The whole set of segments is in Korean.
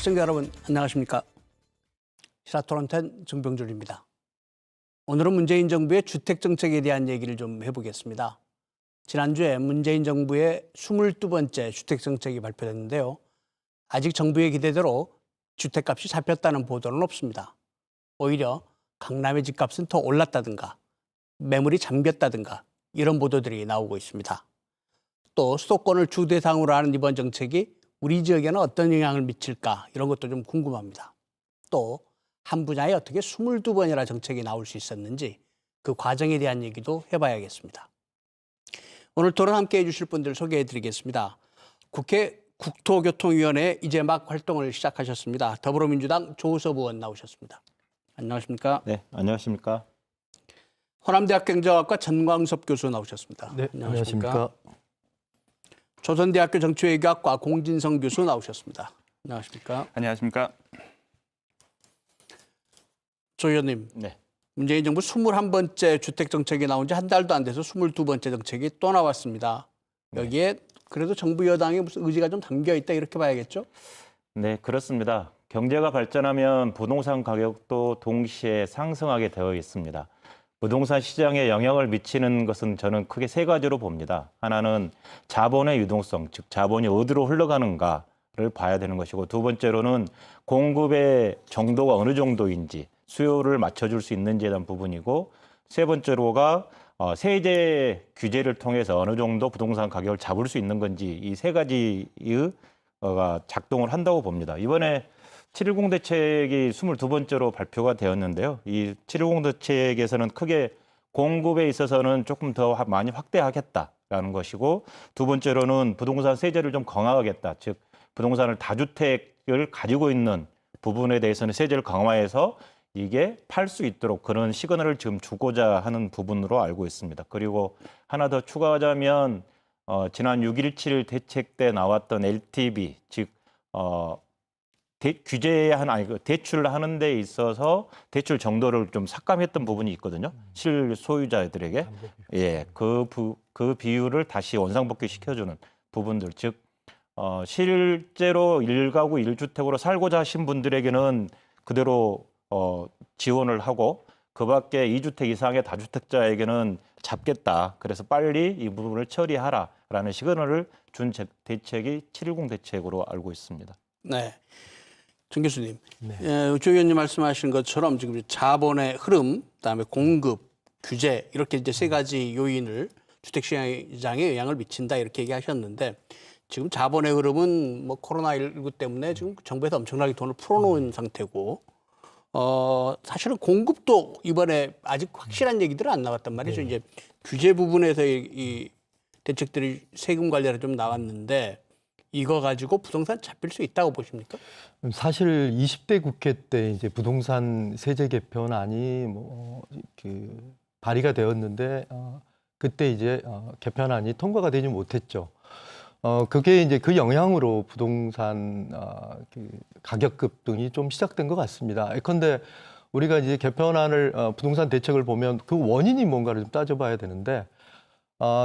시청자 여러분 안녕하십니까. 시사토론텐 정병준입니다. 오늘은 문재인 정부의 주택정책에 대한 얘기를 좀 해보겠습니다. 지난주에 문재인 정부의 22번째 주택정책이 발표됐는데요. 아직 정부의 기대대로 주택값이 잡혔다는 보도는 없습니다. 오히려 강남의 집값은 더 올랐다든가 매물이 잠겼다든가 이런 보도들이 나오고 있습니다. 또 수도권을 주 대상으로 하는 이번 정책이 우리 지역에는 어떤 영향을 미칠까 이런 것도 좀 궁금합니다. 또 한 분야에 어떻게 22번이나 정책이 나올 수 있었는지 그 과정에 대한 얘기도 해봐야겠습니다. 오늘 토론 함께해 주실 분들 소개해 드리겠습니다. 국회 국토교통위원회 이제 막 활동을 시작하셨습니다. 더불어민주당 조우섭 의원 나오셨습니다. 안녕하십니까? 네, 안녕하십니까? 호남대학교 경제학과 전광섭 교수 나오셨습니다. 네, 안녕하십니까? 조선대학교 정치외교학과 공진성 교수 나오셨습니다. 안녕하십니까? 안녕하십니까? 조 의원님, 네. 문재인 정부 21번째 주택정책이 나온 지 한 달도 안 돼서 22번째 정책이 또 나왔습니다. 여기에 그래도 정부 여당의 무슨 의지가 좀 담겨 있다 이렇게 봐야겠죠? 네, 그렇습니다. 경제가 발전하면 부동산 가격도 동시에 상승하게 되어 있습니다. 부동산 시장에 영향을 미치는 것은 저는 크게 세 가지로 봅니다. 하나는 자본의 유동성, 즉 자본이 어디로 흘러가는가를 봐야 되는 것이고, 두 번째로는 공급의 정도가 어느 정도인지, 수요를 맞춰줄 수 있는지에 대한 부분이고, 세 번째로가 세제 규제를 통해서 어느 정도 부동산 가격을 잡을 수 있는 건지, 이 세 가지가 작동을 한다고 봅니다. 이번에 7.10 대책이 22번째로 발표가 되었는데요. 이 7.10 대책에서는 크게 공급에 있어서는 조금 더 많이 확대하겠다라는 것이고, 두 번째로는 부동산 세제를 좀 강화하겠다. 즉 부동산을 다주택을 가지고 있는 부분에 대해서는 세제를 강화해서 이게 팔 수 있도록 그런 시그널을 지금 주고자 하는 부분으로 알고 있습니다. 그리고 하나 더 추가하자면 지난 6.17 대책 때 나왔던 LTV, 즉 대출을 하는 데 있어서 대출 정도를 좀 삭감했던 부분이 있거든요. 실소유자들에게. 예, 그 비율을 다시 원상복귀 시켜주는 부분들. 즉, 실제로 1가구 1주택으로 살고자 하신 분들에게는 그대로 지원을 하고, 그 밖에 2주택 이상의 다주택자에게는 잡겠다. 그래서 빨리 이 부분을 처리하라라는 시그널을 준 대책이 7.10 대책으로 알고 있습니다. 네. 정 교수님, 조 의원님 말씀하신 것처럼 지금 자본의 흐름, 그다음에 공급, 규제 이렇게 이제 세 가지 요인을 주택시장에 영향을 미친다 이렇게 얘기하셨는데, 지금 자본의 흐름은 뭐 코로나19 때문에 지금 정부에서 엄청나게 돈을 풀어놓은 상태고, 사실은 공급도 이번에 아직 확실한 얘기들은 안 나왔단 말이죠. 이제 규제 부분에서 이 대책들이 세금 관련해 좀 나왔는데, 이거 가지고 부동산 잡힐 수 있다고 보십니까? 사실 20대 국회 때 이제 부동산 세제 개편안이 발의가 되었는데 그때 이제 개편안이 통과가 되지 못했죠. 그게 이제 그 영향으로 부동산 가격 급등이 좀 시작된 것 같습니다. 예컨대 우리가 이제 개편안을 부동산 대책을 보면 그 원인이 뭔가를 좀 따져봐야 되는데,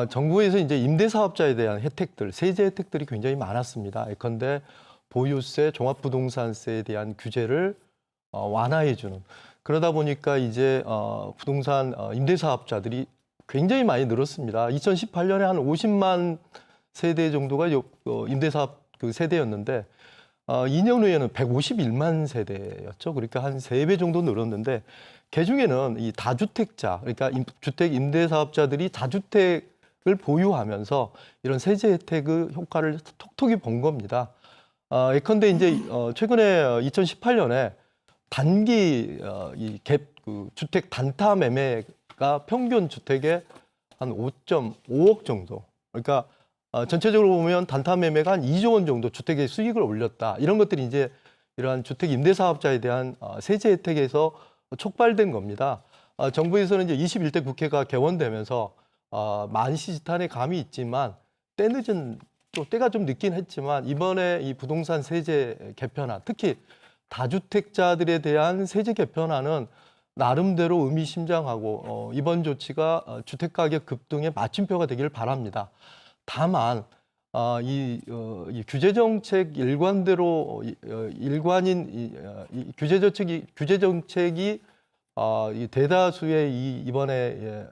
정부에서 이제 임대사업자에 대한 혜택들, 세제 혜택들이 굉장히 많았습니다. 예컨대 보유세, 종합부동산세에 대한 규제를 완화해주는. 그러다 보니까 이제 부동산 임대사업자들이 굉장히 많이 늘었습니다. 2018년에 한 50만 세대 정도가 임대사업 그 세대였는데, 2년 후에는 151만 세대였죠. 그러니까 한 3배 정도 늘었는데, 그중에는 이 다주택자, 그러니까 주택 임대사업자들이 다주택을 보유하면서 이런 세제 혜택의 효과를 톡톡히 본 겁니다. 예컨대 이제 최근에 2018년에 단기 주택 단타 매매가 평균 주택의 한 5.5억 정도. 그러니까 전체적으로 보면 단타 매매가 한 2조 원 정도 주택의 수익을 올렸다. 이런 것들이 이제 이러한 주택 임대사업자에 대한 세제 혜택에서 촉발된 겁니다. 정부에서는 이제 21대 국회가 개원되면서 만시지탄의 감이 있지만 때늦은 또 때가 좀 늦긴 했지만 이번에 이 부동산 세제 개편안, 특히 다주택자들에 대한 세제 개편안은 나름대로 의미심장하고 이번 조치가 주택가격 급등의 마침표가 되기를 바랍니다. 다만 이 규제 정책 일관대로 일관인 규제 정책이 이 대다수의 이번에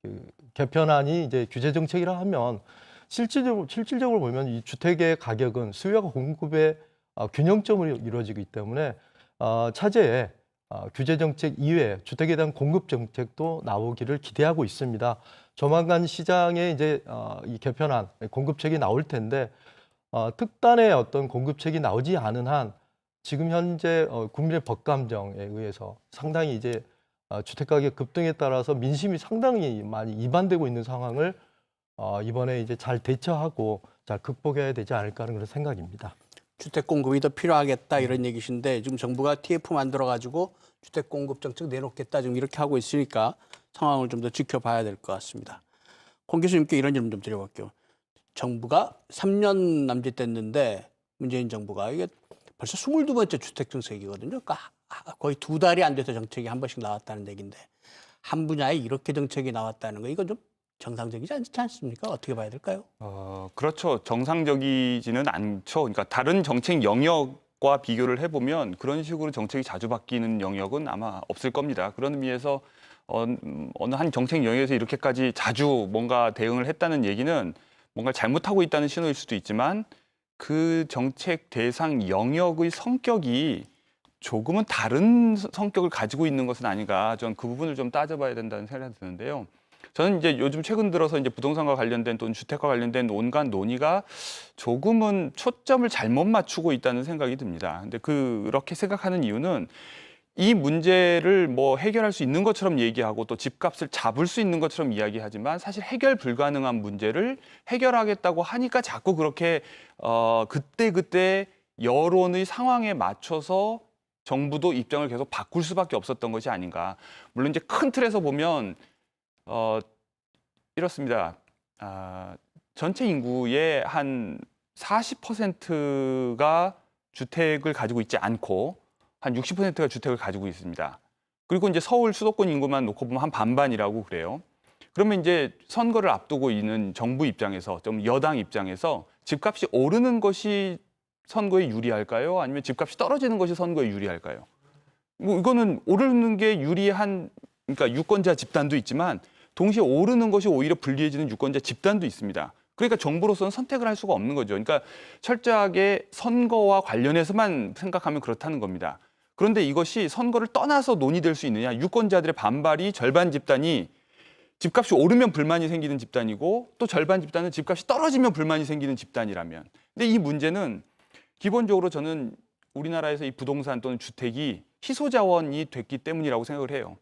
그 개편안이 이제 규제 정책이라 하면 실질적으로 보면 이 주택의 가격은 수요와 공급의 균형점으로 이루어지기 때문에 차제에 규제 정책 이외에 주택에 대한 공급 정책도 나오기를 기대하고 있습니다. 조만간 시장에 이제 이 개편안 공급책이 나올 텐데 특단의 어떤 공급책이 나오지 않은 한 지금 현재 국민의 법감정에 의해서 상당히 이제 주택가격 급등에 따라서 민심이 상당히 많이 이반되고 있는 상황을 이번에 이제 잘 대처하고 잘 극복해야 되지 않을까 하는 그런 생각입니다. 주택 공급이 더 필요하겠다 이런 얘기신데 지금 정부가 TF 만들어 가지고 주택 공급 정책 내놓겠다 지금 이렇게 하고 있으니까 상황을 좀 더 지켜봐야 될 것 같습니다. 권 교수님께 이런 질문 좀 드려볼게요. 정부가 3년 남짓됐는데 문재인 정부가 이게 벌써 22번째 주택 정책이거든요. 그러니까 거의 2달이 안 돼서 정책이 한 번씩 나왔다는 얘기인데 한 분야에 이렇게 정책이 나왔다는 거 이건 좀 정상적이지 않지 않습니까? 어떻게 봐야 될까요? 그렇죠. 정상적이지는 않죠. 그러니까 다른 정책 영역과 비교를 해보면 그런 식으로 정책이 자주 바뀌는 영역은 아마 없을 겁니다. 그런 의미에서 어느 한 정책 영역에서 이렇게까지 자주 뭔가 대응을 했다는 얘기는 뭔가 잘못하고 있다는 신호일 수도 있지만 그 정책 대상 영역의 성격이 조금은 다른 성격을 가지고 있는 것은 아닌가. 저는 그 부분을 좀 따져봐야 된다는 생각이 드는데요. 저는 이제 요즘 최근 들어서 이제 부동산과 관련된 또는 주택과 관련된 온갖 논의가 조금은 초점을 잘못 맞추고 있다는 생각이 듭니다. 근데 그렇게 생각하는 이유는 이 문제를 뭐 해결할 수 있는 것처럼 얘기하고 또 집값을 잡을 수 있는 것처럼 이야기하지만 사실 해결 불가능한 문제를 해결하겠다고 하니까 자꾸 그렇게 그때 여론의 상황에 맞춰서 정부도 입장을 계속 바꿀 수밖에 없었던 것이 아닌가. 물론 이제 큰 틀에서 보면 이렇습니다. 전체 인구의 한 40%가 주택을 가지고 있지 않고 한 60%가 주택을 가지고 있습니다. 그리고 이제 서울 수도권 인구만 놓고 보면 한 반반이라고 그래요. 그러면 이제 선거를 앞두고 있는 정부 입장에서 좀 여당 입장에서 집값이 오르는 것이 선거에 유리할까요? 아니면 집값이 떨어지는 것이 선거에 유리할까요? 뭐 이거는 오르는 게 유리한 그러니까 유권자 집단도 있지만 동시에 오르는 것이 오히려 불리해지는 유권자 집단도 있습니다. 그러니까 정부로서는 선택을 할 수가 없는 거죠. 그러니까 철저하게 선거와 관련해서만 생각하면 그렇다는 겁니다. 그런데 이것이 선거를 떠나서 논의될 수 있느냐. 유권자들의 반발이 절반 집단이 집값이 오르면 불만이 생기는 집단이고 또 절반 집단은 집값이 떨어지면 불만이 생기는 집단이라면. 근데 이 문제는 기본적으로 저는 우리나라에서 이 부동산 또는 주택이 희소자원이 됐기 때문이라고 생각을 해요.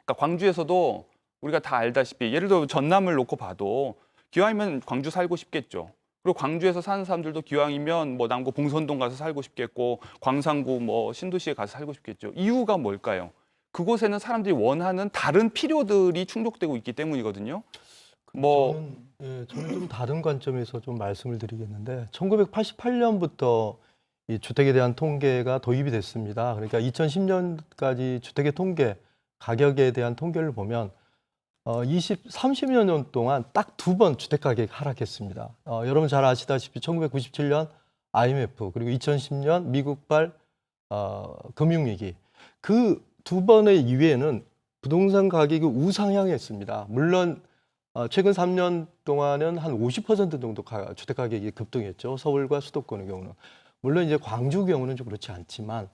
그러니까 광주에서도 우리가 다 알다시피 예를 들어 전남을 놓고 봐도 기왕이면 광주 살고 싶겠죠. 그리고 광주에서 사는 사람들도 기왕이면 뭐 남구 봉선동 가서 살고 싶겠고 광산구 뭐 신도시에 가서 살고 싶겠죠. 이유가 뭘까요? 그곳에는 사람들이 원하는 다른 필요들이 충족되고 있기 때문이거든요. 저는 좀 다른 관점에서 좀 말씀을 드리겠는데 1988년부터 이 주택에 대한 통계가 도입이 됐습니다. 그러니까 2010년까지 주택의 통계, 가격에 대한 통계를 보면 30여 년 동안 딱 2번 주택 가격이 하락했습니다. 여러분 잘 아시다시피 1997년 IMF 그리고 2010년 미국발 금융위기 그 2번의 이후에는 부동산 가격이 우상향했습니다. 물론 최근 3년 동안은 한 50% 정도 주택 가격이 급등했죠. 서울과 수도권의 경우는. 물론 이제 광주 경우는 좀 그렇지 않지만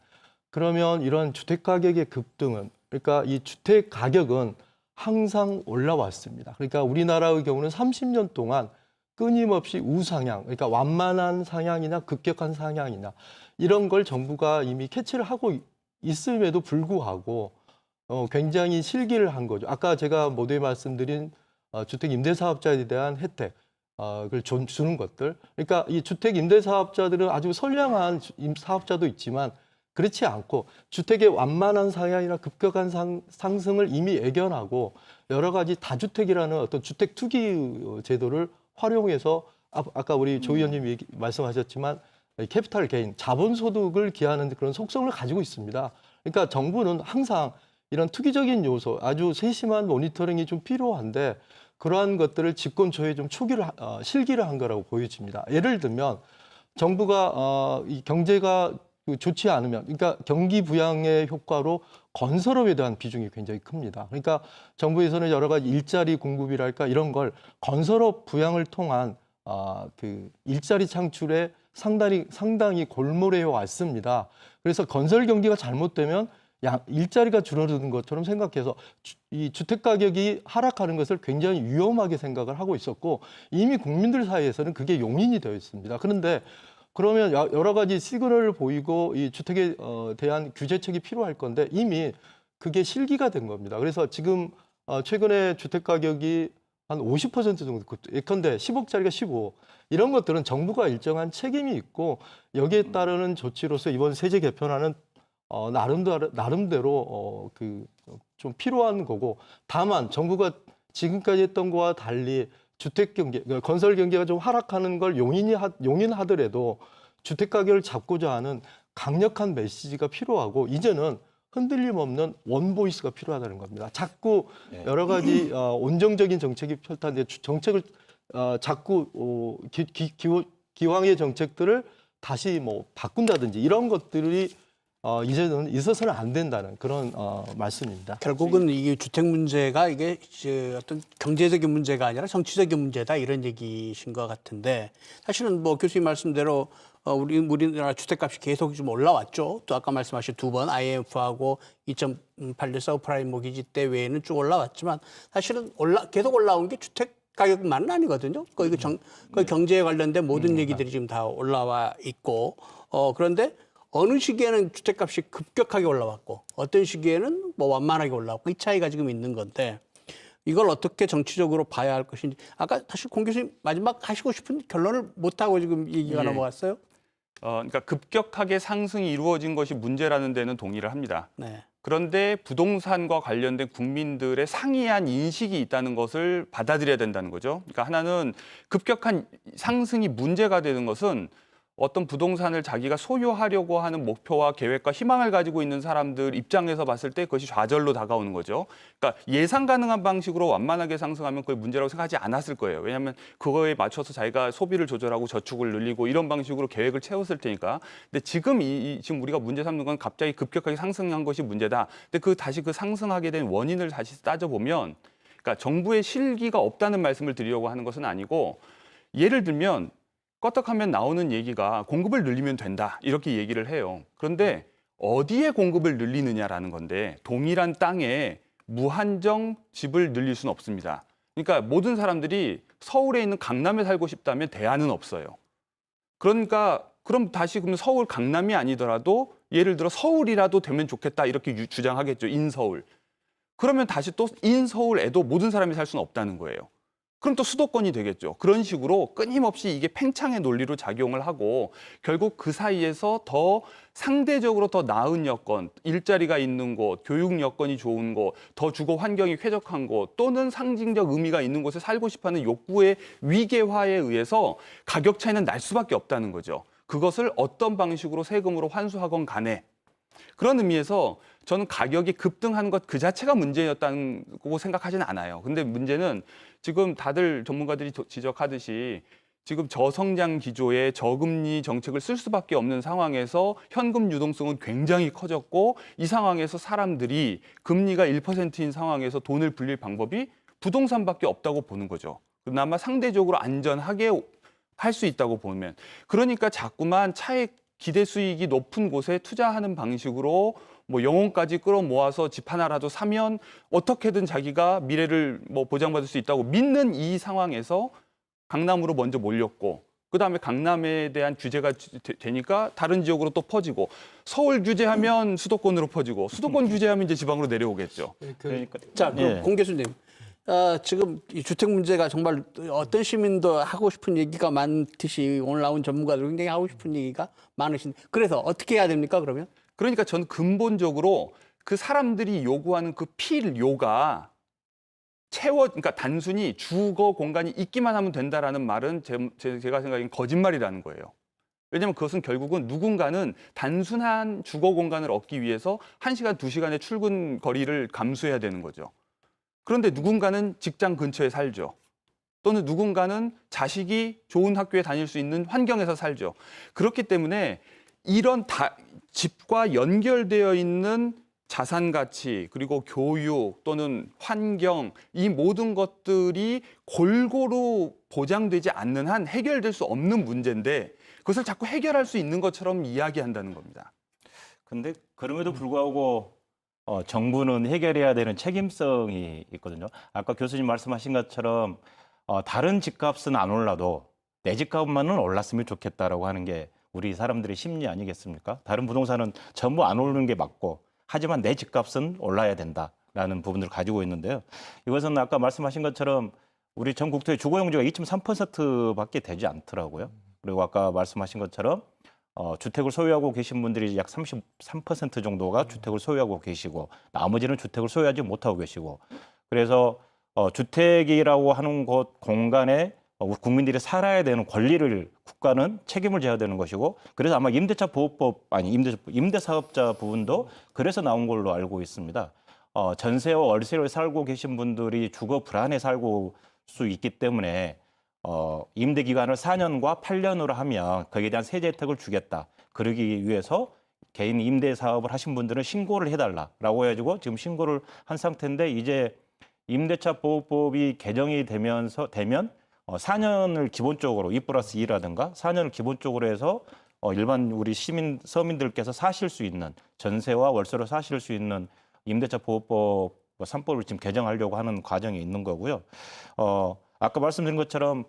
그러면 이런 주택 가격의 급등은 그러니까 이 주택 가격은 항상 올라왔습니다. 그러니까 우리나라의 경우는 30년 동안 끊임없이 우상향, 그러니까 완만한 상향이나 급격한 상향이나 이런 걸 정부가 이미 캐치를 하고 있음에도 불구하고 굉장히 실기를 한 거죠. 아까 제가 모두에 말씀드린 주택 임대사업자에 대한 혜택, 그걸 주는 것들. 그러니까 이 주택 임대사업자들은 아주 선량한 사업자도 있지만 그렇지 않고 주택의 완만한 상향이나 급격한 상승을 이미 예견하고 여러 가지 다주택이라는 어떤 주택 투기 제도를 활용해서 아까 우리 조 의원님 말씀하셨지만 캐피탈 게인, 자본소득을 기하는 그런 속성을 가지고 있습니다. 그러니까 정부는 항상 이런 투기적인 요소, 아주 세심한 모니터링이 좀 필요한데 그러한 것들을 집권 초에 좀 실기를 한 거라고 보여집니다. 예를 들면 정부가 이 경제가 좋지 않으면, 그러니까 경기 부양의 효과로 건설업에 대한 비중이 굉장히 큽니다. 그러니까 정부에서는 여러 가지 일자리 공급이랄까 이런 걸 건설업 부양을 통한 그 일자리 창출에 상당히 골몰해 왔습니다. 그래서 건설 경기가 잘못되면 일자리가 줄어드는 것처럼 생각해서 이 주택 가격이 하락하는 것을 굉장히 위험하게 생각을 하고 있었고 이미 국민들 사이에서는 그게 용인이 되어 있습니다. 그런데 그러면 여러 가지 시그널을 보이고 이 주택에 대한 규제책이 필요할 건데 이미 그게 실기가 된 겁니다. 그래서 지금 최근에 주택 가격이 한 50% 정도, 예컨대 10억짜리가 15억. 이런 것들은 정부가 일정한 책임이 있고 여기에 따르는 조치로서 이번 세제 개편안은 나름대로 좀 필요한 거고, 다만 정부가 지금까지 했던 거와 달리 주택 경기, 건설 경기가 좀 하락하는 걸 용인하더라도 주택 가격을 잡고자 하는 강력한 메시지가 필요하고 이제는 흔들림 없는 원보이스가 필요하다는 겁니다. 자꾸 여러 가지 온정적인 정책이 펼쳤는데 정책을 자꾸 기왕의 정책들을 다시 뭐 바꾼다든지 이런 것들이 이제는 있어서는 안 된다는 그런 말씀입니다. 결국은 이게 주택 문제가 이게 어떤 경제적인 문제가 아니라 정치적인 문제다 이런 얘기신 것 같은데 사실은 뭐 교수님 말씀대로 우리나라 주택값이 계속 좀 올라왔죠. 또 아까 말씀하신 두 번 IMF하고 2008년 서브프라임 모기지 때 외에는 쭉 올라왔지만 사실은 계속 올라온 게 주택 가격만은 아니거든요. 거의 경제에 관련된 모든 얘기들이 지금 다 올라와 있고 그런데 어느 시기에는 주택값이 급격하게 올라왔고 어떤 시기에는 뭐 완만하게 올라왔고 이 차이가 지금 있는 건데 이걸 어떻게 정치적으로 봐야 할 것인지 아까 사실 공 교수님 마지막 하시고 싶은 결론을 못하고 지금 얘기가 넘어갔어요. 그러니까 급격하게 상승이 이루어진 것이 문제라는 데는 동의를 합니다. 네. 그런데 부동산과 관련된 국민들의 상이한 인식이 있다는 것을 받아들여야 된다는 거죠. 그러니까 하나는 급격한 상승이 문제가 되는 것은 어떤 부동산을 자기가 소유하려고 하는 목표와 계획과 희망을 가지고 있는 사람들 입장에서 봤을 때 그것이 좌절로 다가오는 거죠. 그러니까 예상 가능한 방식으로 완만하게 상승하면 그걸 문제라고 생각하지 않았을 거예요. 왜냐하면 그거에 맞춰서 자기가 소비를 조절하고 저축을 늘리고 이런 방식으로 계획을 채웠을 테니까. 근데 지금 지금 우리가 문제 삼는 건 갑자기 급격하게 상승한 것이 문제다. 근데 다시 그 상승하게 된 원인을 다시 따져보면, 그러니까 정부의 실기가 없다는 말씀을 드리려고 하는 것은 아니고, 예를 들면 껐떡하면 나오는 얘기가 공급을 늘리면 된다 이렇게 얘기를 해요. 그런데 어디에 공급을 늘리느냐라는 건데 동일한 땅에 무한정 집을 늘릴 수는 없습니다. 그러니까 모든 사람들이 서울에 있는 강남에 살고 싶다면 대안은 없어요. 그러니까 그럼 다시 그러면 서울 강남이 아니더라도 예를 들어 서울이라도 되면 좋겠다 이렇게 주장하겠죠. 인서울. 그러면 다시 또 인서울에도 모든 사람이 살 수는 없다는 거예요. 그럼 또 수도권이 되겠죠. 그런 식으로 끊임없이 이게 팽창의 논리로 작용을 하고 결국 그 사이에서 더 상대적으로 더 나은 여건, 일자리가 있는 곳, 교육 여건이 좋은 곳, 더 주거 환경이 쾌적한 곳 또는 상징적 의미가 있는 곳에 살고 싶어하는 욕구의 위계화에 의해서 가격 차이는 날 수밖에 없다는 거죠. 그것을 어떤 방식으로 세금으로 환수하건 간에. 그런 의미에서 저는 가격이 급등한 것 그 자체가 문제였다고 생각하지는 않아요. 근데 문제는 지금 다들 전문가들이 지적하듯이 지금 저성장 기조의 저금리 정책을 쓸 수밖에 없는 상황에서 현금 유동성은 굉장히 커졌고 이 상황에서 사람들이 금리가 1%인 상황에서 돈을 불릴 방법이 부동산밖에 없다고 보는 거죠. 그나마 상대적으로 안전하게 할 수 있다고 보면. 그러니까 자꾸만 차익 기대 수익이 높은 곳에 투자하는 방식으로 뭐 영혼까지 끌어모아서 집 하나라도 사면 어떻게든 자기가 미래를 뭐 보장받을 수 있다고 믿는 이 상황에서 강남으로 먼저 몰렸고 그다음에 강남에 대한 규제가 되니까 다른 지역으로 또 퍼지고 서울 규제하면 수도권으로 퍼지고 수도권 규제하면 이제 지방으로 내려오겠죠. 그러니까 자, 그럼 공 교수님. 지금 이 주택 문제가 정말 어떤 시민도 하고 싶은 얘기가 많듯이 오늘 나온 전문가들 굉장히 하고 싶은 얘기가 많으신데 그래서 어떻게 해야 됩니까 그러면? 그러니까 저는 근본적으로 그 사람들이 요구하는 그 필요가 그러니까 단순히 주거 공간이 있기만 하면 된다라는 말은 제가 생각하기엔 거짓말이라는 거예요. 왜냐하면 그것은 결국은 누군가는 단순한 주거 공간을 얻기 위해서 1시간, 2시간의 출근 거리를 감수해야 되는 거죠. 그런데 누군가는 직장 근처에 살죠. 또는 누군가는 자식이 좋은 학교에 다닐 수 있는 환경에서 살죠. 그렇기 때문에 이런 집과 연결되어 있는 자산 가치, 그리고 교육 또는 환경, 이 모든 것들이 골고루 보장되지 않는 한 해결될 수 없는 문제인데 그것을 자꾸 해결할 수 있는 것처럼 이야기한다는 겁니다. 근데 그럼에도 불구하고 정부는 해결해야 되는 책임성이 있거든요. 아까 교수님 말씀하신 것처럼 다른 집값은 안 올라도 내 집값만은 올랐으면 좋겠다라고 하는 게 우리 사람들의 심리 아니겠습니까? 다른 부동산은 전부 안 오르는 게 맞고 하지만 내 집값은 올라야 된다라는 부분들을 가지고 있는데요. 이것은 아까 말씀하신 것처럼 우리 전 국토의 주거용지가 2.3%밖에 되지 않더라고요. 그리고 아까 말씀하신 것처럼 주택을 소유하고 계신 분들이 약 33% 정도가 주택을 소유하고 계시고 나머지는 주택을 소유하지 못하고 계시고 그래서 주택이라고 하는 곳 공간에 국민들이 살아야 되는 권리를 국가는 책임을 져야 되는 것이고 그래서 아마 임대차 보호법 임대사업자 부분도 그래서 나온 걸로 알고 있습니다. 전세와 월세를 살고 계신 분들이 주거 불안에 살고 수 있기 때문에 임대 기간을 4년과 8년으로 하면 거기에 대한 세제 혜택을 주겠다. 그러기 위해서 개인 임대 사업을 하신 분들은 신고를 해달라라고 해가지고 지금 신고를 한 상태인데 이제 임대차 보호법이 개정이 되면 4년을 기본적으로 2+2라든가 4년을 기본적으로 해서 일반 우리 서민들께서 사실 수 있는 전세와 월세로 사실 수 있는 임대차 보호법 3법을 지금 개정하려고 하는 과정이 있는 거고요. 아까 말씀드린 것처럼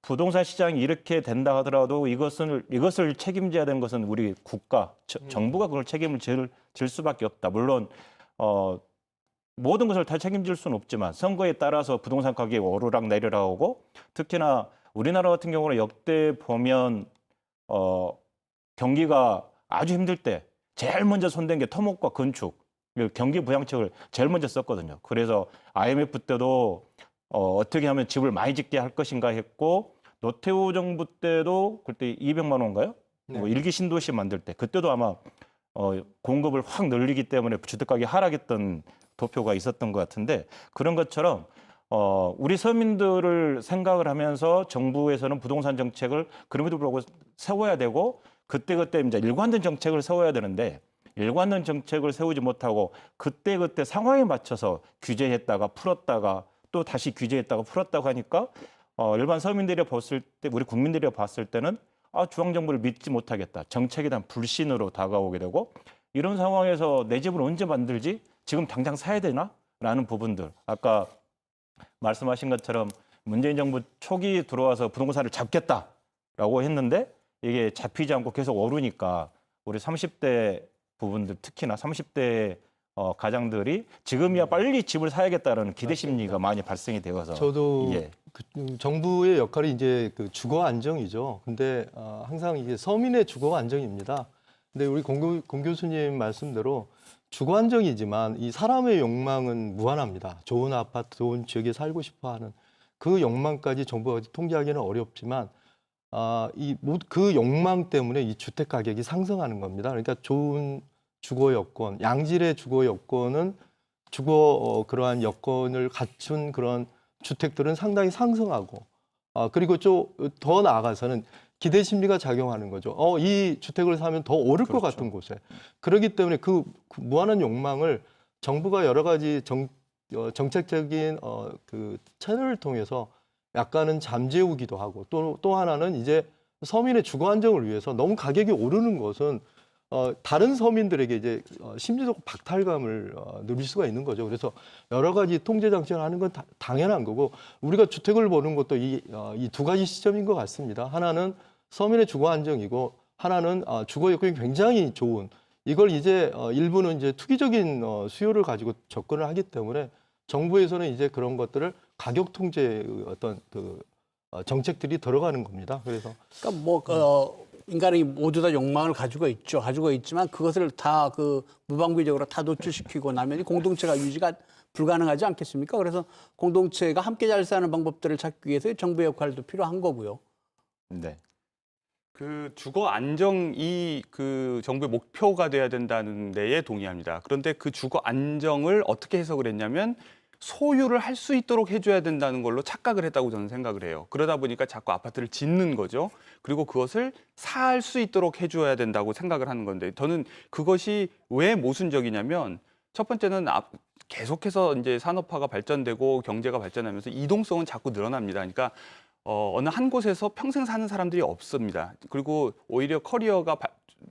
부동산 시장이 이렇게 된다 하더라도 이것을 책임져야 되는 것은 우리 국가, 정부가 그걸 책임을 질 수밖에 없다. 물론 모든 것을 다 책임질 수는 없지만 선거에 따라서 부동산 가격이 오르락 내리락 하고 특히나 우리나라 같은 경우는 역대 보면 경기가 아주 힘들 때 제일 먼저 손댄 게 토목과 건축, 경기 부양책을 제일 먼저 썼거든요. 그래서 IMF 때도 어떻게 하면 집을 많이 짓게 할 것인가 했고 노태우 정부 때도 그때 200만 원인가요? 네. 일기 신도시 만들 때 그때도 아마 공급을 확 늘리기 때문에 주택가격이 하락했던 도표가 있었던 것 같은데 그런 것처럼 우리 서민들을 생각을 하면서 정부에서는 부동산 정책을 그럼에도 불구하고 세워야 되고 그때그때 이제 일관된 정책을 세워야 되는데 일관된 정책을 세우지 못하고 그때그때 상황에 맞춰서 규제했다가 풀었다가 또 다시 규제했다가 풀었다고 하니까 일반 서민들이 봤을 때 우리 국민들이 봤을 때는 중앙정부를 믿지 못하겠다. 정책에 대한 불신으로 다가오게 되고 이런 상황에서 내 집을 언제 만들지? 지금 당장 사야 되나? 라는 부분들. 아까 말씀하신 것처럼 문재인 정부 초기 들어와서 부동산을 잡겠다라고 했는데 이게 잡히지 않고 계속 오르니까 우리 30대 부분들 특히나 30대 가장들이 지금이야 빨리 집을 사야겠다라는 기대 심리가 많이 발생이 되어서 저도 예. 정부의 역할이 이제 그 주거 안정이죠. 근데 항상 이게 서민의 주거 안정입니다. 근데 우리 공 교수님 말씀대로 주거 안정이지만 이 사람의 욕망은 무한합니다. 좋은 아파트, 좋은 지역에 살고 싶어하는 그 욕망까지 정부가 통제하기는 어렵지만 그 욕망 때문에 이 주택 가격이 상승하는 겁니다. 그러니까 좋은 주거 여건, 양질의 주거 여건은 그러한 여건을 갖춘 그런 주택들은 상당히 상승하고 그리고 좀 더 나아가서는 기대 심리가 작용하는 거죠. 이 주택을 사면 더 오를 것 같은 곳에. 그렇기 때문에 그 무한한 욕망을 정부가 여러 가지 정책적인 그 채널을 통해서 약간은 잠재우기도 하고 또 하나는 이제 서민의 주거 안정을 위해서 너무 가격이 오르는 것은 다른 서민들에게 이제 심리적 박탈감을 누릴 수가 있는 거죠. 그래서 여러 가지 통제 장치를 하는 건 당연한 거고 우리가 주택을 보는 것도 이 두 가지 시점인 것 같습니다. 하나는 서민의 주거 안정이고 하나는 주거 여건이 굉장히 좋은 이걸 이제 일부는 이제 투기적인 수요를 가지고 접근을 하기 때문에 정부에서는 이제 그런 것들을 가격 통제 어떤 그 정책들이 들어가는 겁니다. 그래서 그러니까 인간이 모두 다 욕망을 가지고 있죠. 가지고 있지만 그것을 다 무방비적으로 다 노출시키고 나면 공동체가 유지가 불가능하지 않겠습니까? 그래서 공동체가 함께 잘 사는 방법들을 찾기 위해서 정부의 역할도 필요한 거고요. 네. 그 주거 안정이 그 정부의 목표가 돼야 된다는 데에 동의합니다. 그런데 그 주거 안정을 어떻게 해석을 했냐면 소유를 할 수 있도록 해줘야 된다는 걸로 착각을 했다고 저는 생각을 해요. 그러다 보니까 자꾸 아파트를 짓는 거죠. 그리고 그것을 살 수 있도록 해줘야 된다고 생각을 하는 건데, 저는 그것이 왜 모순적이냐면, 첫 번째는 계속해서 이제 산업화가 발전되고 경제가 발전하면서 이동성은 자꾸 늘어납니다. 그러니까 어느 한 곳에서 평생 사는 사람들이 없습니다. 그리고 오히려 커리어가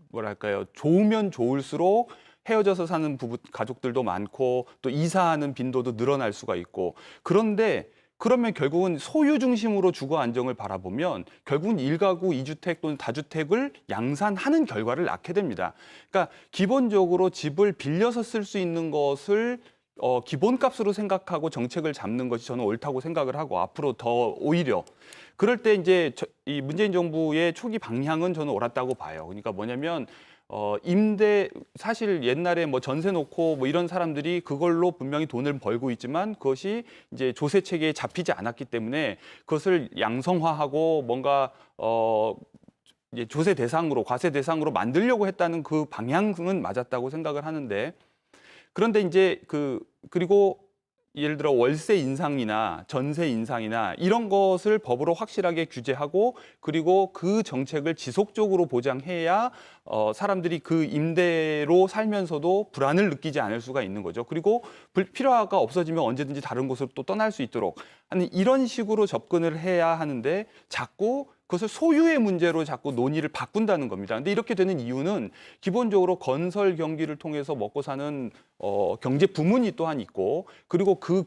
뭐랄까요, 좋으면 좋을수록 헤어져서 사는 가족들도 많고 또 이사하는 빈도도 늘어날 수가 있고, 그런데 그러면 결국은 소유 중심으로 주거 안정을 바라보면 결국은 일가구, 이주택 또는 다주택을 양산하는 결과를 낳게 됩니다. 그러니까 기본적으로 집을 빌려서 쓸 수 있는 것을 기본값으로 생각하고 정책을 잡는 것이 저는 옳다고 생각을 하고, 앞으로 더 오히려 그럴 때 이제 이 문재인 정부의 초기 방향은 저는 옳았다고 봐요. 그러니까 뭐냐면 사실 옛날에 뭐 전세 놓고 뭐 이런 사람들이 그걸로 분명히 돈을 벌고 있지만 그것이 이제 조세 체계에 잡히지 않았기 때문에 그것을 양성화하고 뭔가 이제 조세 대상으로, 과세 대상으로 만들려고 했다는 그 방향은 맞았다고 생각을 하는데, 그런데 이제 그리고 예를 들어 월세 인상이나 전세 인상이나 이런 것을 법으로 확실하게 규제하고, 그리고 그 정책을 지속적으로 보장해야 사람들이 그 임대로 살면서도 불안을 느끼지 않을 수가 있는 거죠. 그리고 불필요화가 없어지면 언제든지 다른 곳으로 또 떠날 수 있도록 하는 이런 식으로 접근을 해야 하는데, 자꾸 그것을 소유의 문제로 자꾸 논의를 바꾼다는 겁니다. 근데 이렇게 되는 이유는 기본적으로 건설 경기를 통해서 먹고 사는 경제 부문이 또한 있고, 그리고 그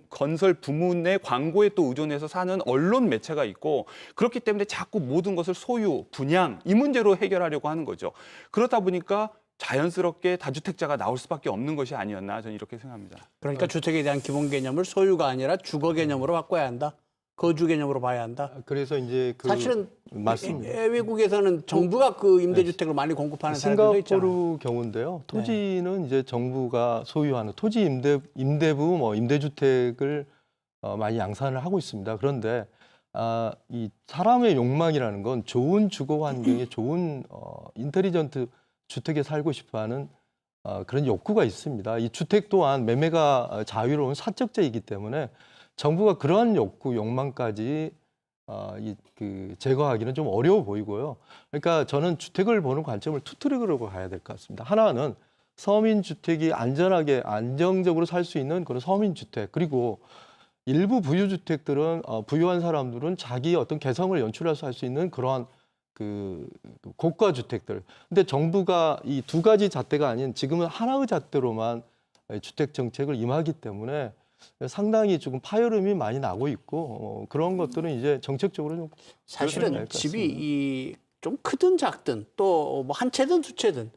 건설 부문의 광고에 또 의존해서 사는 언론 매체가 있고, 그렇기 때문에 자꾸 모든 것을 소유, 분양 이 문제로 해결하려고 하는 거죠. 그러다 보니까 자연스럽게 다주택자가 나올 수밖에 없는 것이 아니었나, 저는 이렇게 생각합니다. 그러니까 주택에 대한 기본 개념을 소유가 아니라 주거 개념으로 바꿔야 한다. 거주 개념으로 봐야 한다. 그래서 이제 사실은 맞습니다. 외국에서는 정부가 그 임대주택을 많이 공급하는 사례도 있잖아요. 싱가포르 경우인데요. 토지는 이제 정부가 소유하는 토지 임대부 뭐 임대주택을 많이 양산을 하고 있습니다. 그런데 이 사람의 욕망이라는 건 좋은 주거 환경에 좋은 인텔리전트 주택에 살고 싶어하는 그런 욕구가 있습니다. 이 주택 또한 매매가 자유로운 사적재이기 때문에 정부가 그러한 욕망까지 제거하기는 좀 어려워 보이고요. 그러니까 저는 주택을 보는 관점을 투 트랙으로 가야 될 것 같습니다. 하나는 서민 주택이 안전하게 안정적으로 살 수 있는 그런 서민 주택, 그리고 일부 부유 주택들은 부유한 사람들은 자기 어떤 개성을 연출해서 할 수 있는 그러한 고가 주택들. 근데 정부가 이 두 가지 잣대가 아닌 지금은 하나의 잣대로만 주택 정책을 임하기 때문에 상당히 조금 파열음이 많이 나고 있고, 그런 것들은 이제 정책적으로 좀 사실은 집이 좀 크든 작든 또 뭐 한 채든 두 채든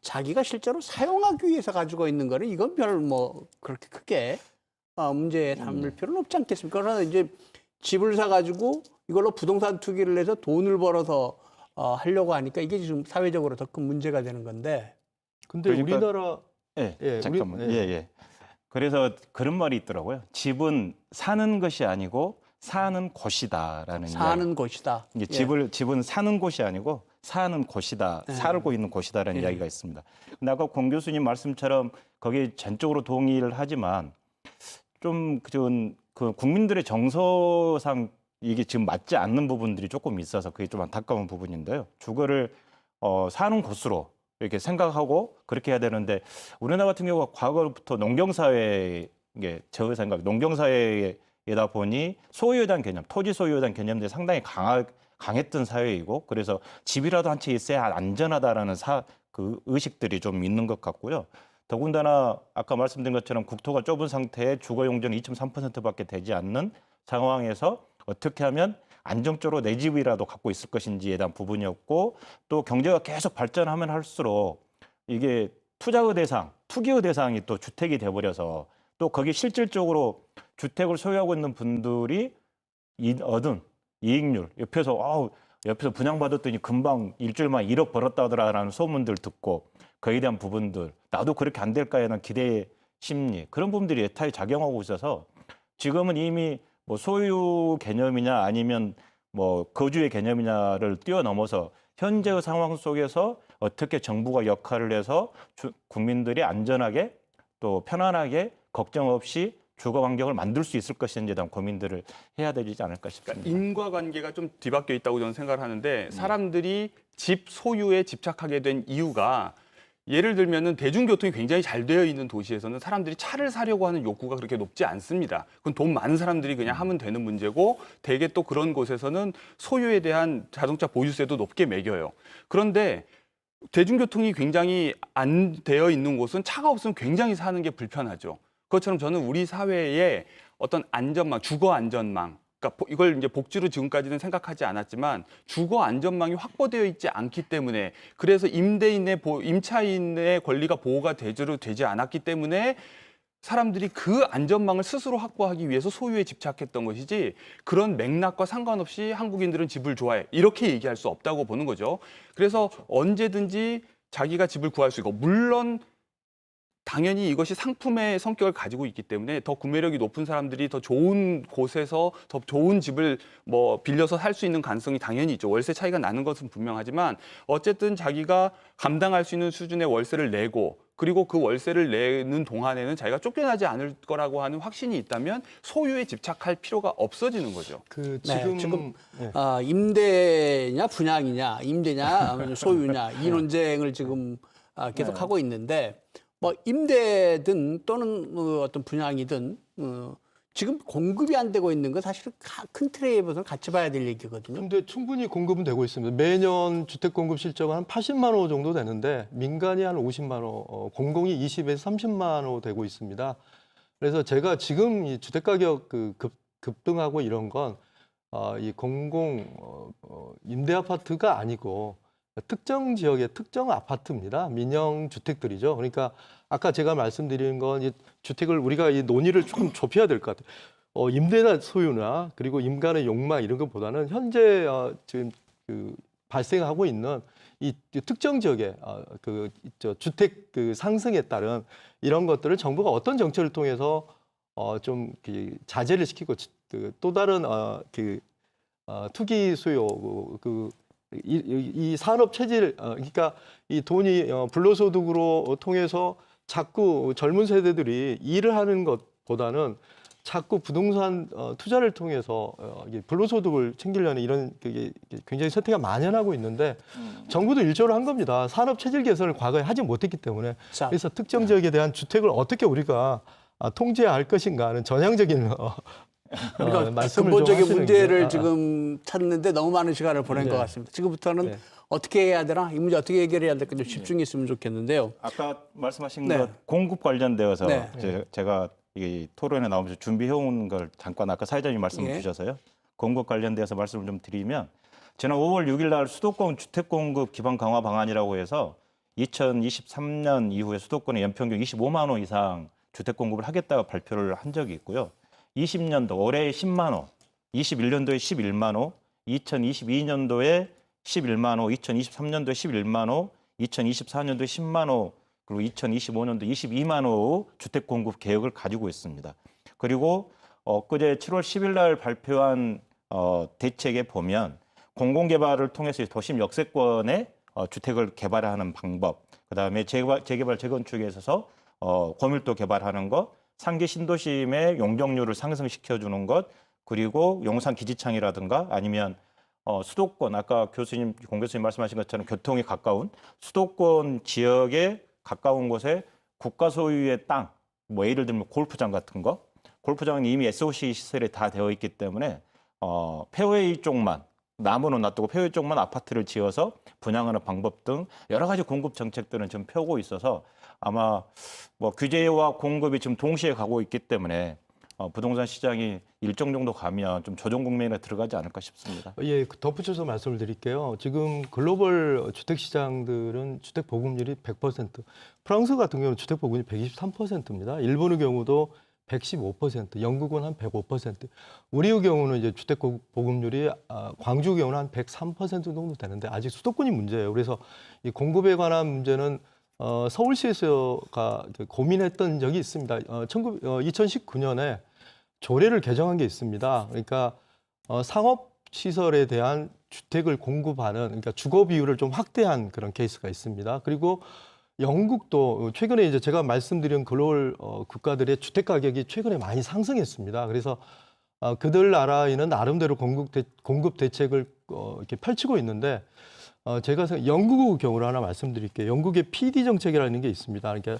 자기가 실제로 사용하기 위해서 가지고 있는 거는 이건 별 뭐 그렇게 크게 문제 삼을 필요는 없지 않겠습니까? 그러나 이제 집을 사가지고 이걸로 부동산 투기를 해서 돈을 벌어서 하려고 하니까 이게 지금 사회적으로 더 큰 문제가 되는 건데. 근데 그러니까, 우리나라 잠깐만. 예. 그래서 그런 말이 있더라고요. 집은 사는 것이 아니고 사는 곳이다라는 사는 곳이다. 이게 예. 집은 사는 곳이 아니고 사는 곳이다, 살고 있는 곳이다라는 이야기가 있습니다. 근데 아까 공 교수님 말씀처럼 거기에 전적으로 동의를 하지만 좀 그 국민들의 정서상 이게 지금 맞지 않는 부분들이 조금 있어서 그게 좀 안타까운 부분인데요. 주거를 사는 곳으로 이렇게 생각하고 그렇게 해야 되는데, 우리나라 같은 경우가 과거부터 농경사회, 이게 저 생각 농경사회이다 보니 소유에 대한 개념, 토지 소유에 대한 개념들이 상당히 강했던 사회이고, 그래서 집이라도 한 채 있어야 안전하다라는 그 의식들이 좀 있는 것 같고요. 더군다나 아까 말씀드린 것처럼 국토가 좁은 상태에 주거 용적은 2.3%밖에 되지 않는 상황에서 어떻게 하면 안정적으로 내 집이라도 갖고 있을 것인지에 대한 부분이었고, 또 경제가 계속 발전하면 할수록 이게 투자의 대상, 투기의 대상이 또 주택이 돼버려서 또 거기 실질적으로 주택을 소유하고 있는 분들이 얻은 이익률, 옆에서 분양받았더니 금방 일주일만 1억 벌었다더라라는 소문들 듣고 거기에 대한 부분들, 나도 그렇게 안 될까에 대한 기대의 심리, 그런 부분들이 애타게 작용하고 있어서 지금은 이미 뭐 소유 개념이냐 아니면 뭐 거주의 개념이냐를 뛰어넘어서 현재의 상황 속에서 어떻게 정부가 역할을 해서 국민들이 안전하게 또 편안하게 걱정 없이 주거 환경을 만들 수 있을 것인지에 대한 고민들을 해야 되지 않을까 싶습니다. 인과관계가 좀 뒤바뀌어 있다고 저는 생각을 하는데 사람들이 집 소유에 집착하게 된 이유가 예를 들면은 대중교통이 굉장히 잘 되어 있는 도시에서는 사람들이 차를 사려고 하는 욕구가 그렇게 높지 않습니다. 그건 돈 많은 사람들이 그냥 하면 되는 문제고 대개 또 그런 곳에서는 소유에 대한 자동차 보유세도 높게 매겨요. 그런데 대중교통이 굉장히 안 되어 있는 곳은 차가 없으면 굉장히 사는 게 불편하죠. 그것처럼 저는 우리 사회의 어떤 안전망, 주거 안전망, 그러니까 이걸 이제 복지로 지금까지는 생각하지 않았지만 주거 안전망이 확보되어 있지 않기 때문에 그래서 임차인의 권리가 보호가 제대로 되지 않았기 때문에 사람들이 그 안전망을 스스로 확보하기 위해서 소유에 집착했던 것이지 그런 맥락과 상관없이 한국인들은 집을 좋아해 이렇게 얘기할 수 없다고 보는 거죠. 그래서 언제든지 자기가 집을 구할 수 있고 물론 당연히 이것이 상품의 성격을 가지고 있기 때문에 더 구매력이 높은 사람들이 더 좋은 곳에서 더 좋은 집을 뭐 빌려서 살 수 있는 가능성이 당연히 있죠. 월세 차이가 나는 것은 분명하지만 어쨌든 자기가 감당할 수 있는 수준의 월세를 내고 그리고 그 월세를 내는 동안에는 자기가 쫓겨나지 않을 거라고 하는 확신이 있다면 소유에 집착할 필요가 없어지는 거죠. 그 네, 지금 네. 임대냐 분양이냐, 임대냐 소유냐 이 논쟁을 지금 계속 네. 하고 있는데 뭐 임대든 또는 어떤 분양이든 지금 공급이 안 되고 있는 건 사실은 큰 틀에서는 같이 봐야 될 얘기거든요. 근데 충분히 공급은 되고 있습니다. 매년 주택 공급 실적은 한 80만 호 정도 되는데 민간이 한 50만 호, 공공이 20에서 30만 호 되고 있습니다. 그래서 제가 지금 이 주택 가격 급등하고 이런 건 이 공공 임대 아파트가 아니고 특정 지역의 특정 아파트입니다. 민영 주택들이죠. 그러니까 아까 제가 말씀드린 건 이 주택을 우리가 이 논의를 조금 좁혀야 될 것 같아요. 임대나 소유나 그리고 인간의 욕망 이런 것보다는 현재 지금 발생하고 있는 이 특정 지역의 주택 상승에 따른 이런 것들을 정부가 어떤 정책을 통해서 좀 자제를 시키고 또 다른 투기 수요 이 산업 체질 그러니까 이 돈이 불로소득으로 통해서 자꾸 젊은 세대들이 일을 하는 것보다는 자꾸 부동산 투자를 통해서 불로소득을 챙기려는 이런 굉장히 세태가 만연하고 있는데 정부도 일조를 한 겁니다. 산업 체질 개선을 과거에 하지 못했기 때문에 자, 그래서 특정 지역에 대한 주택을 어떻게 우리가 통제할 것인가 하는 전향적인 우리가 말씀을 근본적인 좀 하시는 문제를 게, 지금 찾는데 너무 많은 시간을 보낸 네. 것 같습니다. 지금부터는 네. 어떻게 해야 되나? 이 문제 어떻게 해결해야 될까 좀 집중했으면 좋겠는데요. 아까 말씀하신 네. 것 공급 관련되어서 네. 제가 이 토론에 나오면서 준비해온 걸 잠깐 아까 사회자님 말씀 예. 주셔서요. 공급 관련돼서 말씀을 좀 드리면 지난 5월 6일 날 수도권 주택 공급 기반 강화 방안이라고 해서 2023년 이후에 수도권에 연평균 25만 호 이상 주택 공급을 하겠다고 발표를 한 적이 있고요. 20년도 올해 10만 호, 21년도에 11만 호, 2022년도에 11만 호, 2023년도에 11만 호, 2024년도에 10만 호, 그리고 2025년도 22만 호 주택 공급 계획을 가지고 있습니다. 그리고 엊그제 7월 10일 날 발표한 대책에 보면 공공개발을 통해서 도심 역세권에 주택을 개발하는 방법, 그다음에 재개발 재건축에 있어서 고밀도 개발하는 것, 상계 신도심의 용적률을 상승시켜주는 것, 그리고 용산 기지창이라든가 아니면 수도권 아까 공 교수님 말씀하신 것처럼 교통이 가까운 수도권 지역에 가까운 곳에 국가 소유의 땅, 뭐 예를 들면 골프장 같은 거, 골프장은 이미 SOC 시설이 다 되어 있기 때문에 페어웨이 쪽만 나무는 놔두고 페어웨이 쪽만 아파트를 지어서 분양하는 방법 등 여러 가지 공급 정책들은 지금 펴고 있어서 아마 뭐 규제와 공급이 지금 동시에 가고 있기 때문에 부동산 시장이 일정 정도 가면 좀 조정 국면에 들어가지 않을까 싶습니다. 예, 덧붙여서 말씀을 드릴게요. 지금 글로벌 주택 시장들은 주택 보급률이 100%, 프랑스 같은 경우는 주택 보급률이 123%입니다. 일본의 경우도 115%, 영국은 한 105%. 우리의 경우는 이제 주택 보급률이 광주 경우는 한 103% 정도 되는데 아직 수도권이 문제예요. 그래서 이 공급에 관한 문제는 서울시에서가 고민했던 적이 있습니다. 2019년에 조례를 개정한 게 있습니다. 그러니까 상업 시설에 대한 주택을 공급하는 그러니까 주거 비율을 좀 확대한 그런 케이스가 있습니다. 그리고 영국도 최근에 이제 제가 말씀드린 글로벌 국가들의 주택 가격이 최근에 많이 상승했습니다. 그래서 그들 나라에는 나름대로 공급 대책을 이렇게 펼치고 있는데 제가 영국의 경우를 하나 말씀드릴게요. 영국의 PD 정책이라는 게 있습니다. 그러니까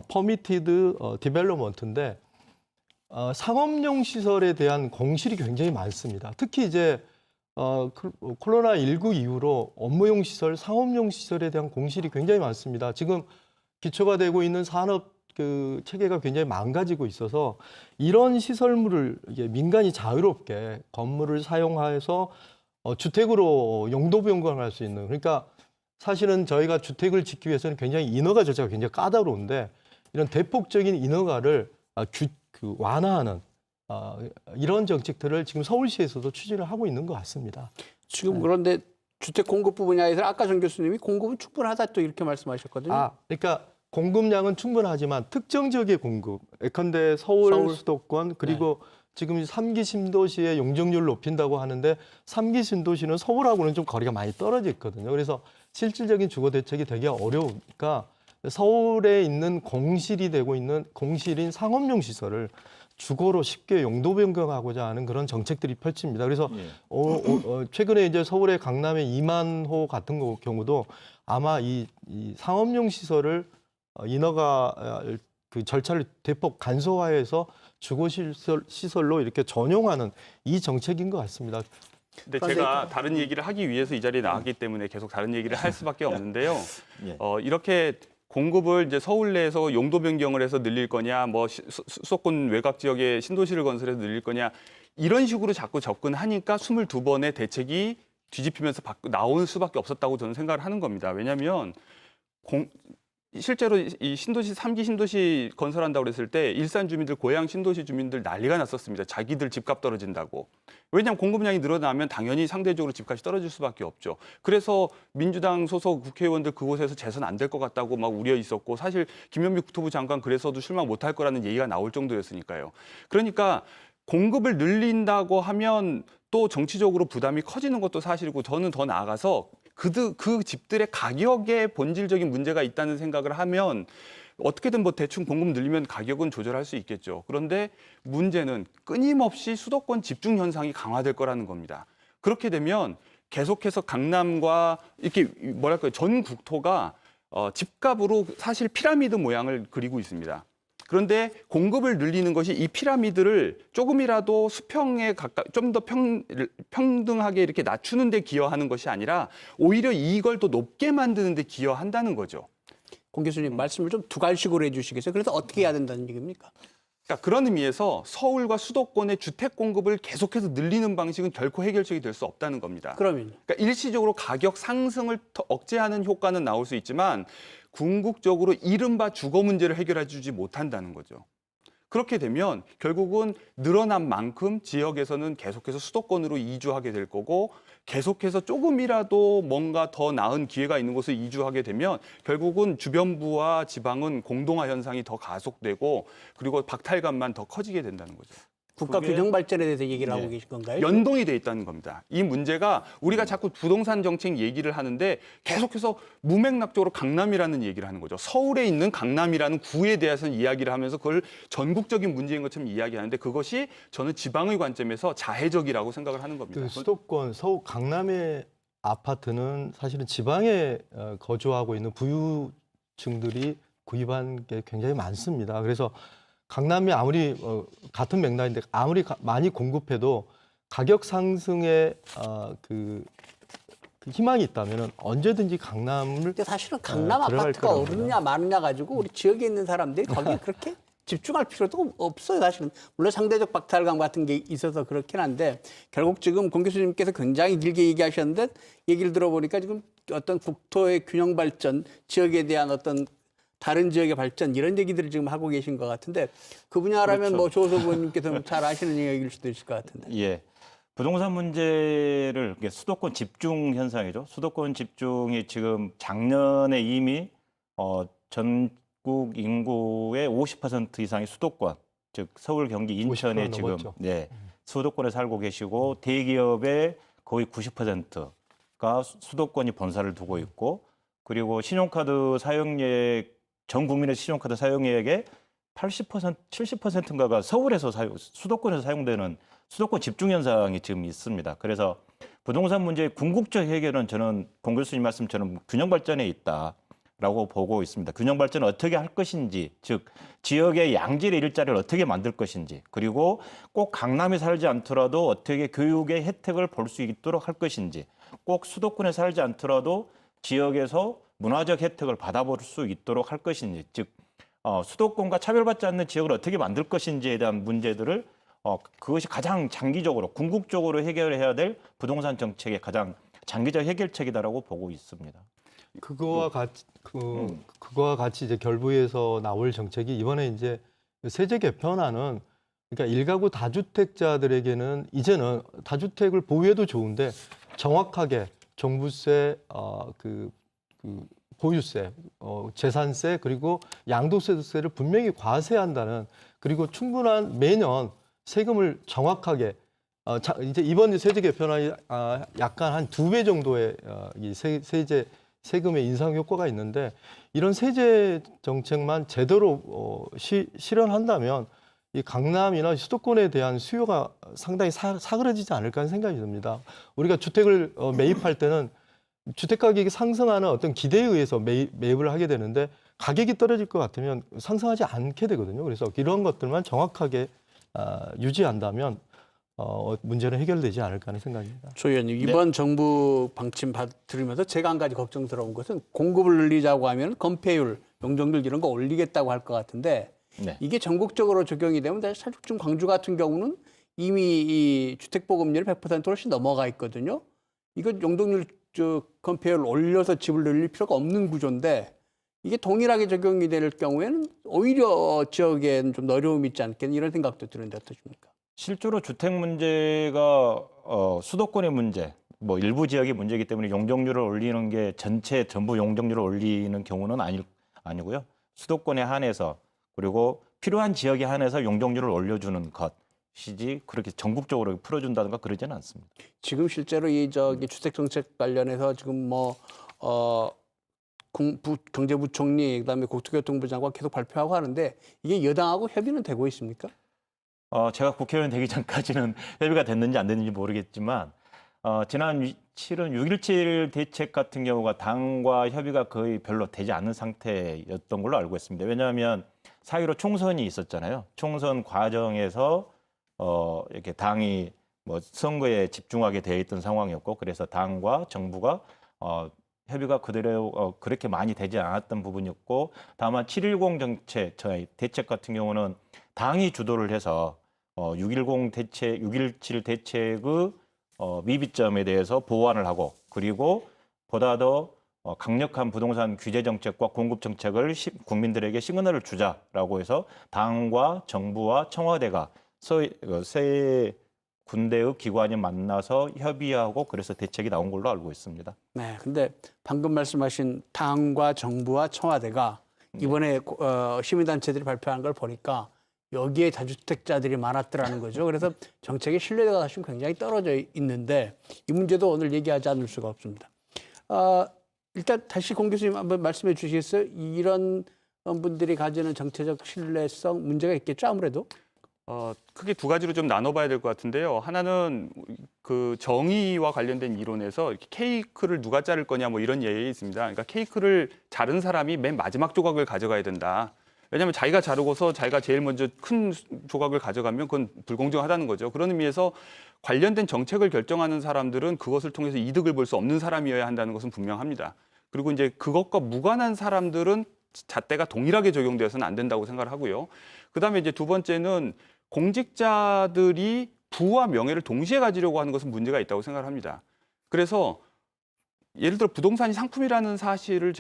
Permitted Development인데 상업용 시설에 대한 공실이 굉장히 많습니다. 특히 이제 코로나19 이후로 업무용 시설, 상업용 시설에 대한 공실이 굉장히 많습니다. 지금 기초가 되고 있는 산업 그 체계가 굉장히 망가지고 있어서 이런 시설물을 이게 민간이 자유롭게 건물을 사용해서 주택으로 용도 변경할 수 있는, 그러니까 사실은 저희가 주택을 짓기 위해서는 굉장히 인허가 절차가 굉장히 까다로운데 이런 대폭적인 인허가를 완화하는 이런 정책들을 지금 서울시에서도 추진을 하고 있는 것 같습니다. 지금 그런데 주택 공급 분야에서 아까 정 교수님이 공급은 충분하다 또 이렇게 말씀하셨거든요. 그러니까 공급량은 충분하지만 특정지역의 공급, 예컨대 서울 수도권 그리고 지금 3기 신도시의 용적률을 높인다고 하는데 3기 신도시는 서울하고는 좀 거리가 많이 떨어져 있거든요. 그래서 실질적인 주거 대책이 되게 어려우니까 서울에 있는 공실이 되고 있는 공실인 상업용 시설을 주거로 쉽게 용도 변경하고자 하는 그런 정책들이 펼칩니다. 그래서 최근에 이제 서울의 강남의 2만 호 같은 경우도 아마 이 상업용 시설을 인허가 그 절차를 대폭 간소화해서 주거 시설로 이렇게 전용하는 이 정책인 것 같습니다. 근데 제가 다른 얘기를 하기 위해서 이 자리에 나왔기 때문에 계속 다른 얘기를 할 수밖에 없는데요. 이렇게 공급을 이제 서울 내에서 용도 변경을 해서 늘릴 거냐, 뭐 수도권 외곽 지역에 신도시를 건설해서 늘릴 거냐, 이런 식으로 자꾸 접근하니까 22번의 대책이 뒤집히면서 나올 수밖에 없었다고 저는 생각을 하는 겁니다. 왜냐하면 실제로 이 신도시 3기 신도시 건설한다고 그랬을 때 일산 주민들, 고향 신도시 주민들 난리가 났었습니다. 자기들 집값 떨어진다고. 왜냐하면 공급량이 늘어나면 당연히 상대적으로 집값이 떨어질 수밖에 없죠. 그래서 민주당 소속 국회의원들 그곳에서 재선 안 될 것 같다고 막 우려 있었고, 사실 김현미 국토부 장관 그래서도 출마 못할 거라는 얘기가 나올 정도였으니까요. 그러니까 공급을 늘린다고 하면 또 정치적으로 부담이 커지는 것도 사실이고, 저는 더 나아가서 그 집들의 가격에 본질적인 문제가 있다는 생각을 하면 어떻게든 뭐 대충 공급 늘리면 가격은 조절할 수 있겠죠. 그런데 문제는 끊임없이 수도권 집중 현상이 강화될 거라는 겁니다. 그렇게 되면 계속해서 강남과 이렇게 뭐랄까요, 전 국토가 집값으로 사실 피라미드 모양을 그리고 있습니다. 그런데 공급을 늘리는 것이 이 피라미드를 조금이라도 수평에 좀 더 평등하게 이렇게 낮추는 데 기여하는 것이 아니라 오히려 이걸 더 높게 만드는 데 기여한다는 거죠. 공 교수님 말씀을 좀 두 갈식으로 해주시겠어요? 그래서 어떻게 해야 된다는 얘기입니까? 그러니까 그런 의미에서 서울과 수도권의 주택 공급을 계속해서 늘리는 방식은 결코 해결책이 될 수 없다는 겁니다. 그러면 그러니까 일시적으로 가격 상승을 억제하는 효과는 나올 수 있지만 궁극적으로 이른바 주거 문제를 해결해 주지 못한다는 거죠. 그렇게 되면 결국은 늘어난 만큼 지역에서는 계속해서 수도권으로 이주하게 될 거고, 계속해서 조금이라도 뭔가 더 나은 기회가 있는 곳을 이주하게 되면 결국은 주변부와 지방은 공동화 현상이 더 가속되고, 그리고 박탈감만 더 커지게 된다는 거죠. 국가 균형 발전에 대해서 얘기를 하고 계신 건가요? 연동이 돼 있다는 겁니다. 이 문제가 우리가 자꾸 부동산 정책 얘기를 하는데 계속해서 무맥락적으로 강남이라는 얘기를 하는 거죠. 서울에 있는 강남이라는 구에 대해서는 이야기를 하면서 그걸 전국적인 문제인 것처럼 이야기하는데, 그것이 저는 지방의 관점에서 자해적이라고 생각을 하는 겁니다. 그 수도권, 서울 강남의 아파트는 사실은 지방에 거주하고 있는 부유층들이 구입한 게 굉장히 많습니다. 그래서 강남이 아무리 같은 맥락인데 아무리 많이 공급해도 가격 상승에 그 희망이 있다면 언제든지 강남을 근데 사실은 강남 들어갈 아파트가 거라고 어느냐 마느냐 가지고 우리 지역에 있는 사람들이 거기에 그렇게 집중할 필요도 없어요. 사실은 물론 상대적 박탈감 같은 게 있어서 그렇긴 한데, 결국 지금 공 교수님께서 굉장히 길게 얘기하셨는데 얘기를 들어보니까 지금 어떤 국토의 균형 발전, 지역에 대한 어떤 다른 지역의 발전, 이런 얘기들을 지금 하고 계신 것 같은데, 그 분야라면 그렇죠. 뭐 조호석 의원님께서 잘 아시는 얘기일 수도 있을 것 같은데. 예. 부동산 문제를 수도권 집중 현상이죠. 수도권 집중이 지금 작년에 이미 전국 인구의 50% 이상이 수도권, 즉 서울, 경기, 인천에 지금 수도권에 살고 계시고, 대기업의 거의 90%가 수도권이 본사를 두고 있고, 그리고 신용카드 사용액 전 국민의 신용카드 사용액의 80%, 70%인가가 서울에서 수도권에서 사용되는 수도권 집중 현상이 지금 있습니다. 그래서 부동산 문제의 궁극적 해결은 저는 공 교수님 말씀처럼 균형 발전에 있다라고 보고 있습니다. 균형 발전을 어떻게 할 것인지, 즉 지역의 양질의 일자리를 어떻게 만들 것인지, 그리고 꼭 강남에 살지 않더라도 어떻게 교육의 혜택을 볼 수 있도록 할 것인지, 꼭 수도권에 살지 않더라도 지역에서 문화적 혜택을 받아볼 수 있도록 할 것인지, 즉 수도권과 차별받지 않는 지역을 어떻게 만들 것인지에 대한 문제들을 그것이 가장 장기적으로 궁극적으로 해결해야 될 부동산 정책의 가장 장기적 해결책이다라고 보고 있습니다. 그거와 같이 이제 결부해서 나올 정책이 이번에 이제 세제 개편안은 그러니까 일가구 다주택자들에게는 이제는 다주택을 보유해도 좋은데 정확하게 종부세, 그 보유세, 재산세 그리고 양도소득세를 분명히 과세한다는 그리고 충분한 매년 세금을 정확하게 이제 이번 세제 개편안이 약간 한 2배 정도의 이 세금의 인상 효과가 있는데 이런 세제 정책만 제대로 실현한다면 이 강남이나 수도권에 대한 수요가 상당히 사그러지지 않을까 하는 생각이 듭니다. 우리가 주택을 매입할 때는 주택 가격이 상승하는 어떤 기대에 의해서 매입을 하게 되는데 가격이 떨어질 것 같으면 상승하지 않게 되거든요. 그래서 이런 것들만 정확하게 유지한다면 문제는 해결되지 않을까 하는 생각입니다. 조 의원님, 이번 정부 방침 들으면서 제가 한 가지 걱정스러운 것은 공급을 늘리자고 하면 건폐율, 용적률 이런 거 올리겠다고 할 것 같은데 네. 이게 전국적으로 적용이 되면 사실 지금 광주 같은 경우는 이미 이 주택보급률이 100% 훨씬 넘어가 있거든요. 이거 용적률 건폐율 올려서 집을 늘릴 필요가 없는 구조인데 이게 동일하게 적용이 될 경우에는 오히려 지역에는 좀 어려움이 있지 않겠냐 이런 생각도 드는데 어떠십니까? 실제로 주택 문제가 수도권의 문제, 뭐 일부 지역의 문제이기 때문에 용적률을 올리는 게 전부 용적률을 올리는 경우는 아니고요. 수도권에 한해서 그리고 필요한 지역에 한해서 용적률을 올려주는 것이지 그렇게 전국적으로 풀어준다든가 그러지는 않습니다. 지금 실제로 이 주택 정책 관련해서 지금 경제부총리 그다음에 국토교통부 장관 계속 발표하고 하는데 이게 여당하고 협의는 되고 있습니까? 제가 국회의원 되기 전까지는 협의가 됐는지 안 됐는지 모르겠지만 지난 7은 6.17 대책 같은 경우가 당과 협의가 거의 별로 되지 않은 상태였던 걸로 알고 있습니다. 왜냐하면 사이로 총선이 있었잖아요. 총선 과정에서 이렇게 당이 뭐 선거에 집중하게 되어 있던 상황이었고 그래서 당과 정부가 협의가 그대로 그렇게 많이 되지 않았던 부분이었고 다만 7.10 정책, 대책 같은 경우는 당이 주도를 해서 6.10 대책, 6.17 대책의 미비점에 대해서 보완을 하고 그리고 보다 더 강력한 부동산 규제 정책과 공급 정책을 국민들에게 시그널을 주자라고 해서 당과 정부와 청와대가 세 군대의 기관이 만나서 협의하고 그래서 대책이 나온 걸로 알고 있습니다. 네, 근데 방금 말씀하신 당과 정부와 청와대가 이번에 시민단체들이 발표한 걸 보니까 여기에 다주택자들이 많았더라는 거죠. 그래서 정책의 신뢰도가 사실 굉장히 떨어져 있는데 이 문제도 오늘 얘기하지 않을 수가 없습니다. 일단 다시 공 교수님 한번 말씀해 주시겠어요? 이런 분들이 가지는 정책적 신뢰성 문제가 있겠죠, 아무래도? 크게 두 가지로 좀 나눠봐야 될 것 같은데요. 하나는 그 정의와 관련된 이론에서 이렇게 케이크를 누가 자를 거냐 뭐 이런 예에 있습니다. 그러니까 케이크를 자른 사람이 맨 마지막 조각을 가져가야 된다. 왜냐하면 자기가 자르고서 자기가 제일 먼저 큰 조각을 가져가면 그건 불공정하다는 거죠. 그런 의미에서 관련된 정책을 결정하는 사람들은 그것을 통해서 이득을 볼 수 없는 사람이어야 한다는 것은 분명합니다. 그리고 이제 그것과 무관한 사람들은 잣대가 동일하게 적용되어서는 안 된다고 생각을 하고요. 그다음에 이제 두 번째는 공직자들이 부와 명예를 동시에 가지려고 하는 것은 문제가 있다고 생각을 합니다. 그래서 예를 들어 부동산이 상품이라는 사실을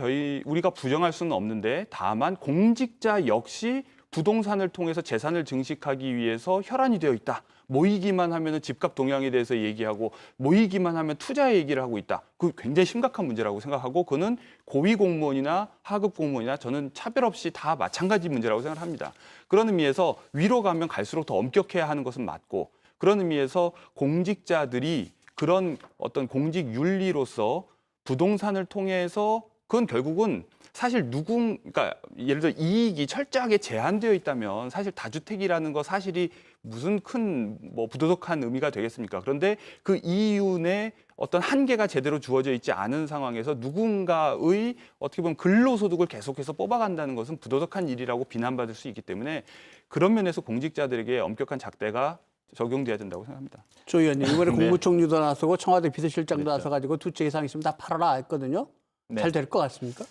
우리가 부정할 수는 없는데 다만 공직자 역시 부동산을 통해서 재산을 증식하기 위해서 혈안이 되어 있다. 모이기만 하면 집값 동향에 대해서 얘기하고 모이기만 하면 투자 얘기를 하고 있다. 그 굉장히 심각한 문제라고 생각하고 그는 고위 공무원이나 하급 공무원이나 저는 차별 없이 다 마찬가지 문제라고 생각을 합니다. 그런 의미에서 위로 가면 갈수록 더 엄격해야 하는 것은 맞고 그런 의미에서 공직자들이 그런 어떤 공직 윤리로서 부동산을 통해서 그건 결국은 사실 그러니까 예를 들어 이익이 철저하게 제한되어 있다면 사실 다주택이라는 거 사실이 무슨 큰 뭐 부도덕한 의미가 되겠습니까? 그런데 그 이윤의 어떤 한계가 제대로 주어져 있지 않은 상황에서 누군가의 어떻게 보면 근로소득을 계속해서 뽑아간다는 것은 부도덕한 일이라고 비난받을 수 있기 때문에 그런 면에서 공직자들에게 엄격한 잣대가 적용돼야 된다고 생각합니다. 조 의원님, 이번에 네. 국무총리도 나서고 청와대 비서실장도 그렇죠. 나서가지고 2채 이상 있으면 다 팔아라 했거든요. 네. 잘 될 것 같습니까?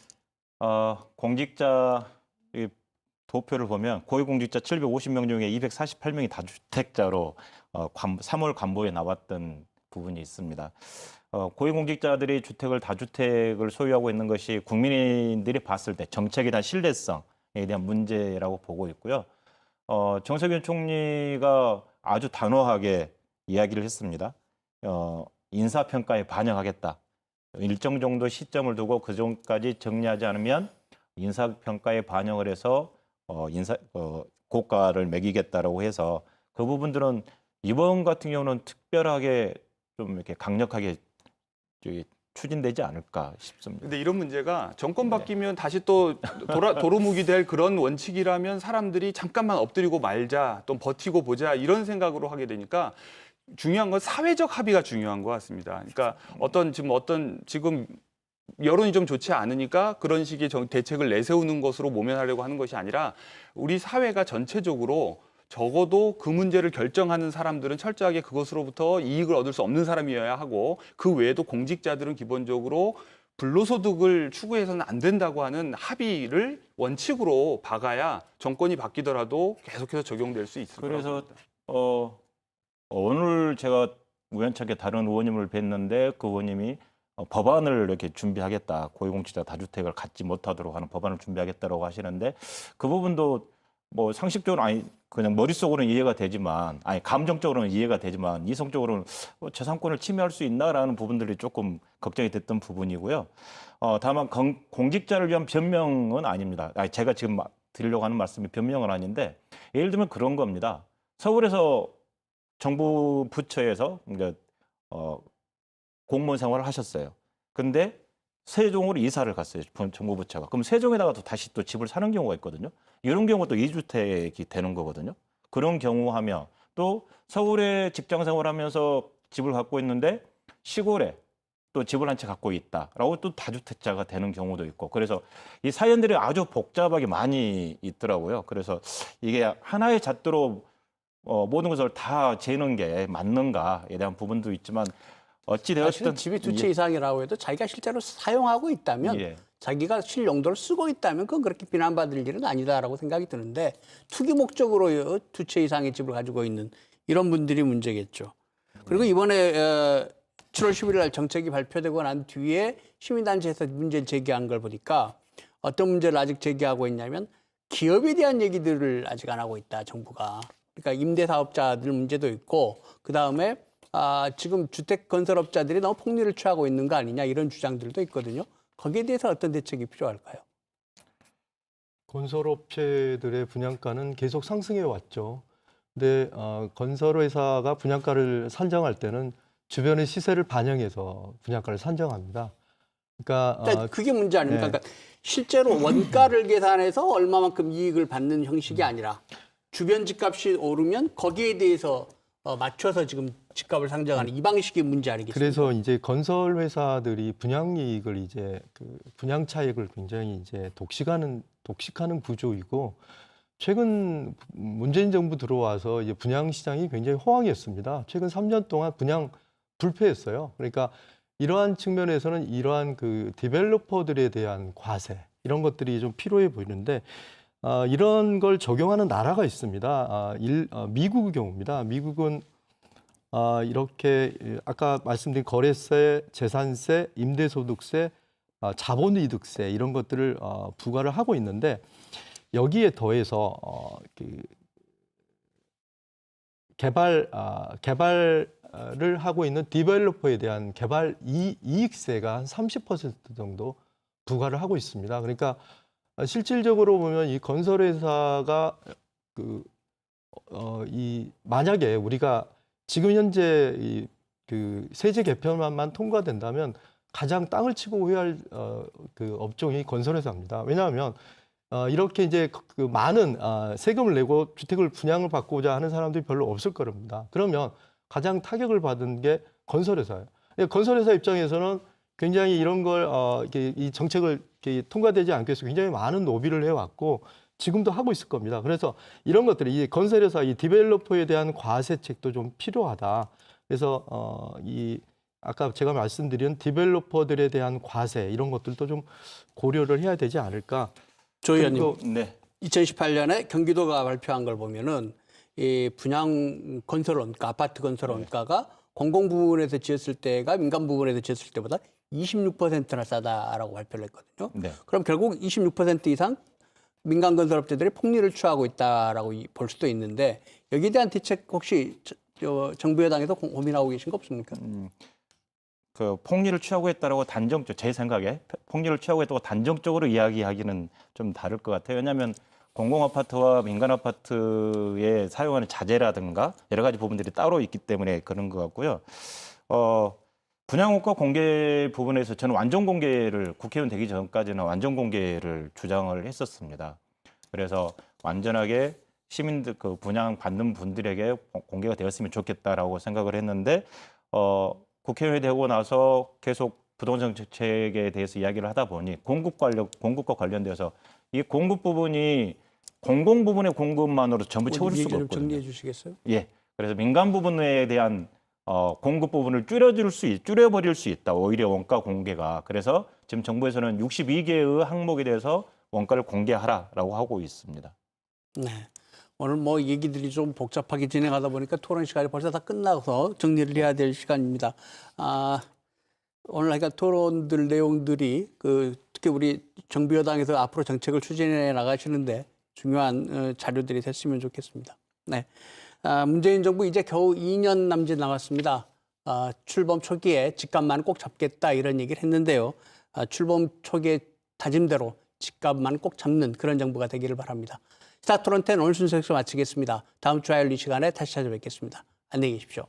공직자 이 도표를 보면 고위공직자 750명 중에 248명이 다주택자로 3월 관보에 나왔던 부분이 있습니다. 고위공직자들이 다주택을 소유하고 있는 것이 국민들이 봤을 때 정책에 대한 신뢰성에 대한 문제라고 보고 있고요. 정세균 총리가 아주 단호하게 이야기를 했습니다. 인사평가에 반영하겠다. 일정 정도 시점을 두고 그 전까지 정리하지 않으면 인사평가에 반영을 해서 고가를 매기겠다라고 해서 그 부분들은 이번 같은 경우는 특별하게 좀 이렇게 강력하게 추진되지 않을까 싶습니다. 근데 이런 문제가 정권 바뀌면 다시 또 도루묵이 될 그런 원칙이라면 사람들이 잠깐만 엎드리고 말자, 또 버티고 보자 이런 생각으로 하게 되니까 중요한 건 사회적 합의가 중요한 것 같습니다. 그러니까 지금 여론이 좀 좋지 않으니까 그런 식의 대책을 내세우는 것으로 모면하려고 하는 것이 아니라 우리 사회가 전체적으로 적어도 그 문제를 결정하는 사람들은 철저하게 그것으로부터 이익을 얻을 수 없는 사람이어야 하고 그 외에도 공직자들은 기본적으로 불로소득을 추구해서는 안 된다고 하는 합의를 원칙으로 박아야 정권이 바뀌더라도 계속해서 적용될 수 있을 거라고 그래서 봅니다. 오늘 제가 우연찮게 다른 의원님을 뵀는데 그 의원님이 법안을 이렇게 준비하겠다. 고위공직자 다주택을 갖지 못하도록 하는 법안을 준비하겠다라고 하시는데 그 부분도 뭐 상식적으로 그냥 머릿속으로는 이해가 되지만 감정적으로는 이해가 되지만 이성적으로는 재산권을 침해할 수 있나라는 부분들이 조금 걱정이 됐던 부분이고요. 다만 공직자를 위한 변명은 아닙니다. 제가 지금 드리려고 하는 말씀이 변명은 아닌데 예를 들면 그런 겁니다. 서울에서 정부 부처에서 이제 공무원 생활을 하셨어요. 근데 세종으로 이사를 갔어요. 정부 부처가. 그럼 세종에다가 다시 또 집을 사는 경우가 있거든요. 이런 경우도 2주택이 되는 거거든요. 그런 경우 하면 또 서울에 직장 생활하면서 집을 갖고 있는데 시골에 또 집을 한 채 갖고 있다라고 또 다주택자가 되는 경우도 있고 그래서 이 사연들이 아주 복잡하게 많이 있더라고요. 그래서 이게 하나의 잣대로 모든 것을 다 재는 게 맞는가에 대한 부분도 있지만 어찌 사실은 되었든 집이 2채 이상이라고 해도 자기가 실제로 사용하고 있다면 예. 자기가 실용도를 쓰고 있다면 그건 그렇게 비난받을 일은 아니다라고 생각이 드는데 투기 목적으로 2채 이상의 집을 가지고 있는 이런 분들이 문제겠죠. 그리고 이번에 7월 11일 날 정책이 발표되고 난 뒤에 시민단체에서 문제를 제기한 걸 보니까 어떤 문제를 아직 제기하고 있냐면 기업에 대한 얘기들을 아직 안 하고 있다, 정부가. 그러니까 임대사업자들 문제도 있고 그다음에 지금 주택건설업자들이 너무 폭리를 취하고 있는 거 아니냐 이런 주장들도 있거든요. 거기에 대해서 어떤 대책이 필요할까요? 건설업체들의 분양가는 계속 상승해 왔죠. 근데 건설회사가 분양가를 산정할 때는 주변의 시세를 반영해서 분양가를 산정합니다. 그러니까 그게 문제 아닙니까? 네. 그러니까 실제로 원가를 계산해서 얼마만큼 이익을 받는 형식이 아니라 주변 집값이 오르면 거기에 대해서 맞춰서 지금 집값을 상정하는 이 방식이 문제 아니겠습니까? 그래서 이제 건설 회사들이 분양이익을 이제 분양 차익을 굉장히 이제 독식하는 구조이고 최근 문재인 정부 들어와서 이제 분양 시장이 굉장히 호황이었습니다. 최근 3년 동안 분양 불패했어요. 그러니까 이러한 측면에서는 이러한 그 디벨로퍼들에 대한 과세 이런 것들이 좀 필요해 보이는데 이런 걸 적용하는 나라가 있습니다. 미국의 경우입니다. 미국은 이렇게 아까 말씀드린 거래세, 재산세, 임대소득세, 자본이득세 이런 것들을 부과를 하고 있는데 여기에 더해서 개발을 하고 있는 디벨로퍼에 대한 개발 이익세가 한 30% 정도 부과를 하고 있습니다. 그러니까 실질적으로 보면 이 건설회사가 만약에 우리가 지금 현재 그 세제 개편안만 통과된다면 가장 땅을 치고 후회할 그 업종이 건설회사입니다. 왜냐하면 이렇게 이제 그 많은 세금을 내고 주택을 분양을 받고자 하는 사람들이 별로 없을 겁니다. 그러면 가장 타격을 받은 게 건설회사예요. 건설회사 입장에서는 굉장히 이런 걸 이 정책을 통과되지 않기 위해서 굉장히 많은 노비를 해왔고 지금도 하고 있을 겁니다. 그래서 이런 것들이 이 건설회사, 이 디벨로퍼에 대한 과세책도 좀 필요하다. 그래서 이 아까 제가 말씀드린 디벨로퍼들에 대한 과세 이런 것들도 좀 고려를 해야 되지 않을까. 조 의원님, 그리고 네. 2018년에 경기도가 발표한 걸 보면은 이 분양 건설 원가, 아파트 건설 원가가 공공 부분에서 지었을 때가 민간 부분에서 지었을 때보다 26%나 싸다라고 발표를 했거든요. 네. 그럼 결국 26% 이상 민간 건설업체들이 폭리를 취하고 있다라고 볼 수도 있는데 여기에 대한 대책 혹시 정부 여당에서 고민하고 계신 거 없습니까? 그 폭리를 취하고 있다라고 제 생각에 폭리를 취하고 있다고 단정적으로 이야기하기는 좀 다를 것 같아요. 왜냐하면 공공 아파트와 민간 아파트에 사용하는 자재라든가 여러 가지 부분들이 따로 있기 때문에 그런 것 같고요. 분양호가 공개 부분에서 저는 완전 공개를 국회의원 되기 전까지는 완전 공개를 주장을 했었습니다. 그래서 완전하게 시민들 그 분양 받는 분들에게 공개가 되었으면 좋겠다라고 생각을 했는데 국회의원이 되고 나서 계속 부동산 정책에 대해서 이야기를 하다 보니 공급과 관련돼서 이 공급 부분이 공공 부분의 공급만으로 전부 채울 수가 좀 없거든요. 정리해 주시겠어요? 예. 그래서 민간 부분에 대한 공급 부분을 줄여버릴 수 있다. 오히려 원가 공개가. 그래서 지금 정부에서는 62개의 항목에 대해서 원가를 공개하라라고 하고 있습니다. 네. 오늘 뭐 얘기들이 좀 복잡하게 진행하다 보니까 토론 시간이 벌써 다 끝나서 정리를 해야 될 시간입니다. 오늘 하여간 토론들 내용들이 특히 우리 정부 여당에서 앞으로 정책을 추진해 나가시는데 중요한 자료들이 됐으면 좋겠습니다. 네. 문재인 정부 이제 겨우 2년 남짓 남았습니다. 출범 초기에 집값만 꼭 잡겠다 이런 얘기를 했는데요. 출범 초기의 다짐대로 집값만 꼭 잡는 그런 정부가 되기를 바랍니다. 스타트론텐 오늘 순서 여기서 마치겠습니다. 다음 주 화요일 이 시간에 다시 찾아뵙겠습니다. 안녕히 계십시오.